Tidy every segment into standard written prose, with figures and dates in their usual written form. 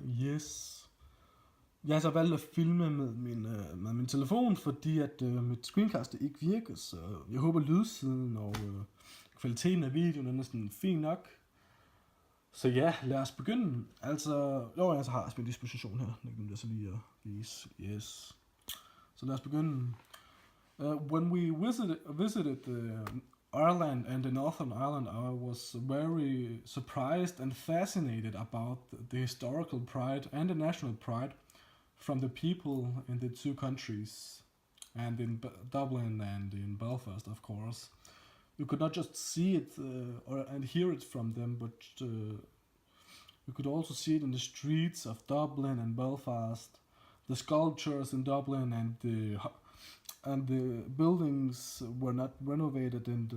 Yes. Jeg har så valgt at filme med min telefon, fordi at mit screencast ikke virker, så jeg håber lydsiden og kvaliteten af videoen er næsten fin nok. Så ja, lad os begynde. Jeg så har jeg min disposition her. Det kan jeg så lige at vise. Yes. Så lad os begynde. When we visited Ireland and the Northern Ireland, I was very surprised and fascinated about the historical pride and the national pride from the people in the two countries, and in Dublin and in Belfast, of course. You could not just see it and hear it from them, but you could also see it in the streets of Dublin and Belfast, the sculptures in Dublin, and the buildings were not renovated in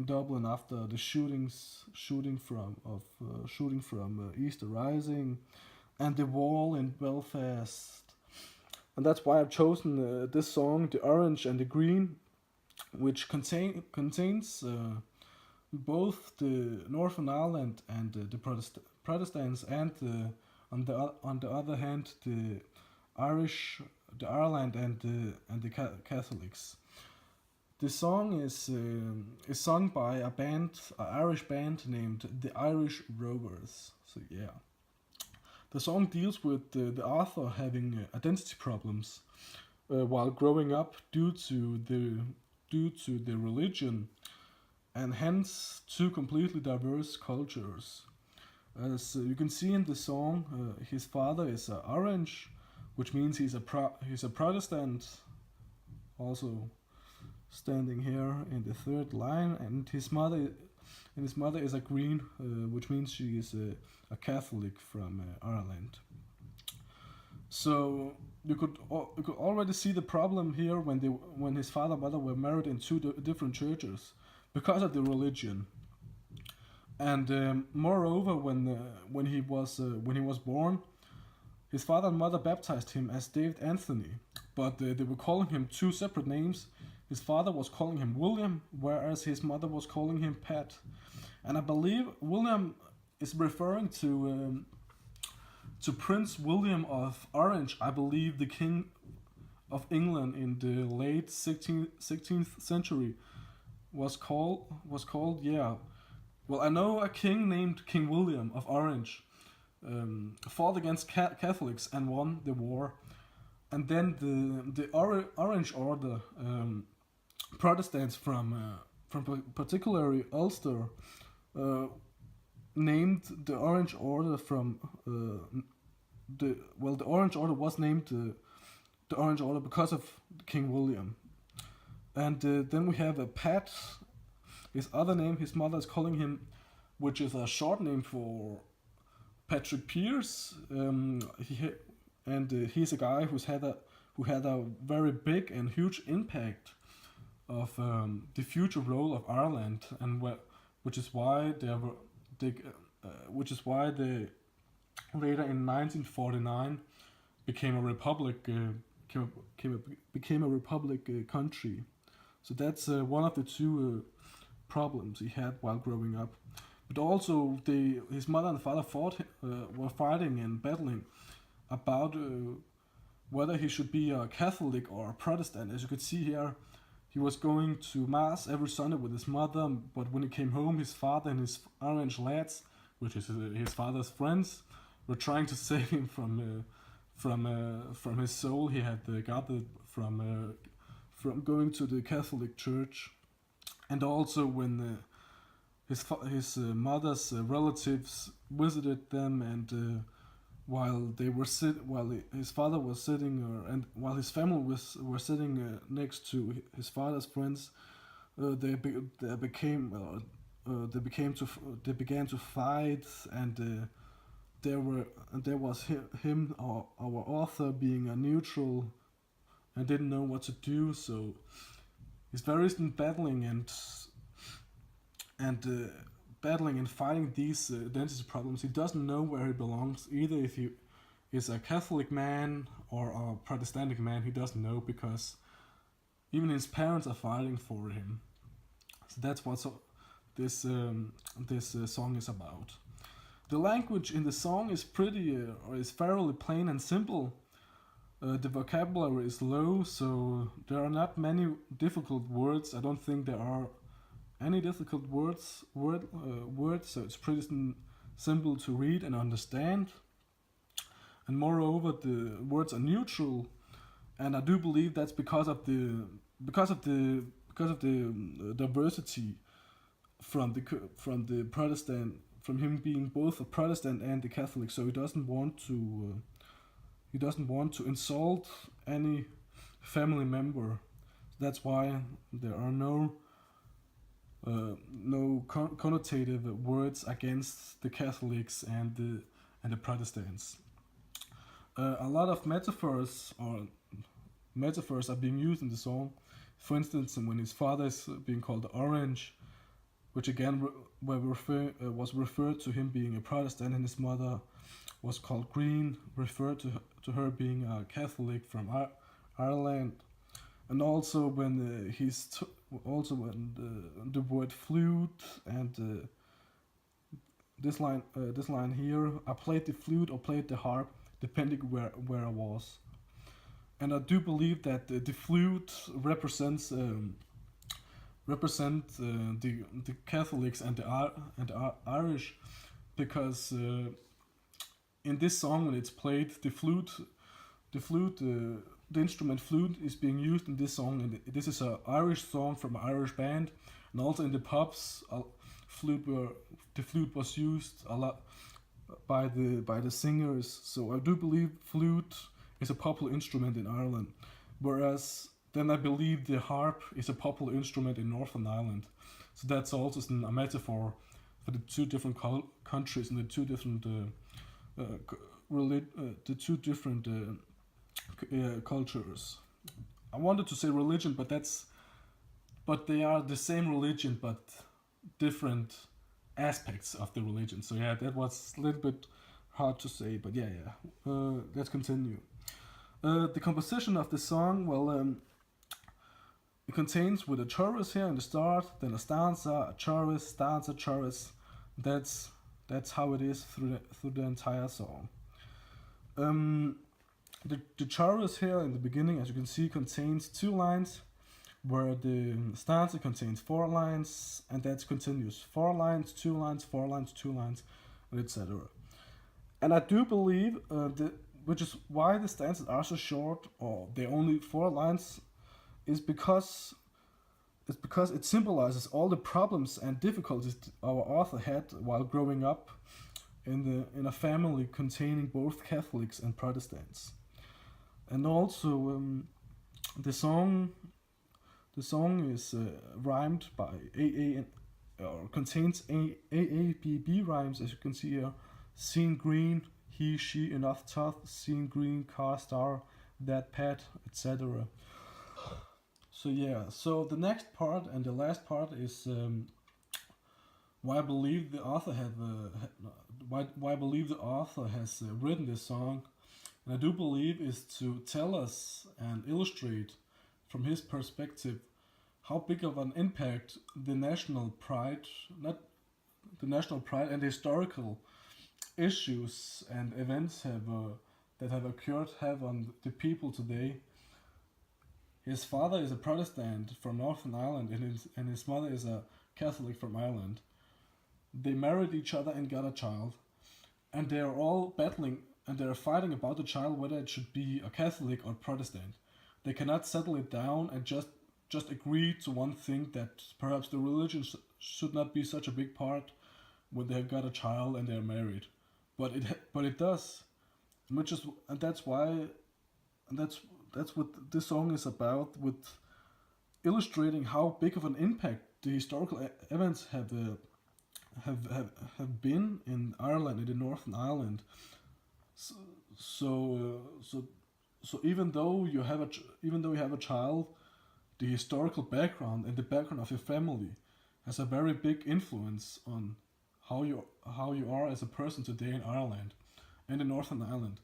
Dublin after the shooting from Easter Rising, and the wall in Belfast. And that's why I've chosen this song, The Orange and the Green, which contains both the Northern Ireland and the Protestants, and on the other hand the Ireland and the Catholics. The song is sung by an Irish band named the Irish Rovers. So yeah. The song deals with the author having identity problems while growing up due to the religion, and hence two completely diverse cultures. As you can see in the song, his father is orange, which means he's a Protestant, also standing here in the third line, and his mother is a green, which means she is a Catholic from Ireland. So you could already see the problem here when his father and mother were married in two different churches because of the religion. And moreover, when he was born, his father and mother baptized him as David Anthony, but they were calling him two separate names. His father was calling him William, whereas his mother was calling him Pat. And I believe William is referring to Prince William of Orange, I believe the King of England in the late 16th century was called, yeah. Well, I know a king named King William of Orange fought against Catholics and won the war. And then the Orange Order, Protestants from particularly Ulster, named the Orange Order from the Orange Order was named the Orange Order because of King William. And then we have a Pat, his other name, his mother is calling him, which is a short name for Patrick Pearse. He's a guy who had a very big and huge impact of the future role of Ireland, and which is why they later in 1949 became a republic, became a republic country. So that's one of the two problems he had while growing up. But also, his mother and father were fighting and battling about whether he should be a Catholic or a Protestant. As you could see here, he was going to Mass every Sunday with his mother, but when he came home, his father and his Orange lads, which is his father's friends, were trying to save him from his soul he had gathered from going to the Catholic Church. And also when his mother's relatives visited them, and while his father was sitting, and while his family were sitting next to his father's friends, they began to fight, and there was him, our author, being a neutral and didn't know what to do. So he's very battling and fighting these identity problems. He doesn't know where he belongs, either if he is a Catholic man or a Protestant man. He doesn't know, because even his parents are fighting for him. So that's what this song is about. The language in the song is pretty, or is fairly plain and simple. The vocabulary is low, so there are not many difficult words. I don't think there are any difficult words, so it's pretty simple to read and understand. And moreover, the words are neutral, and I do believe that's because of the diversity from the Protestant, from him being both a Protestant and a Catholic. So he doesn't want to insult any family member. That's why there are no connotative words against the Catholics and the Protestants. A lot of metaphors are being used in the song. For instance, when his father is being called Orange, which again was referred to him being a Protestant, and his mother was called Green, referred to her being a Catholic from Ireland. And also when the word flute and this line here, I played the flute or played the harp, depending where I was. And I do believe that the flute represents the Catholics and the Irish, because in this song when it's played, the instrument flute is being used in this song, and this is an Irish song from an Irish band, and also in the pubs, the flute was used a lot by the singers. So I do believe flute is a popular instrument in Ireland, whereas then I believe the harp is a popular instrument in Northern Ireland. So that's also a metaphor for the two different countries and the two different cultures. I wanted to say religion, but they are the same religion, but different aspects of the religion. So yeah, that was a little bit hard to say, but yeah. Let's continue. The composition of the song, well, it contains with a chorus here in the start, then a stanza, a chorus, stanza, chorus. That's how it is through the entire song. The chorus here in the beginning, as you can see, contains 2 lines, where the stanza contains 4 lines, and that's continuous. 4 lines, 2 lines, 4 lines, 2 lines, etc. And I do believe which is why the stanzas are so short, or they're only 4 lines, is because it symbolizes all the problems and difficulties our author had while growing up in a family containing both Catholics and Protestants. And also the song is rhymed by or contains AABB rhymes, as you can see here. Seen green, he, she, enough tough, seen green, car, star, that pet, etc. So yeah, so the next part and the last part is why I believe the author has written this song, and I do believe is to tell us and illustrate from his perspective how big of an impact the national pride and the historical issues and events that have occurred have on the people today. His father is a Protestant from Northern Ireland, and his mother is a Catholic from Ireland. They married each other and got a child, and they are all battling and they are fighting about the child, whether it should be a Catholic or Protestant. They cannot settle it down and just agree to one thing, that perhaps the religion should not be such a big part when they have got a child and they are married. But it does, and that's what this song is about, with illustrating how big of an impact the historical events have been in Ireland and in Northern Ireland. So even though you have a child, the historical background and the background of your family has a very big influence on how you are as a person today in Ireland and in Northern Ireland.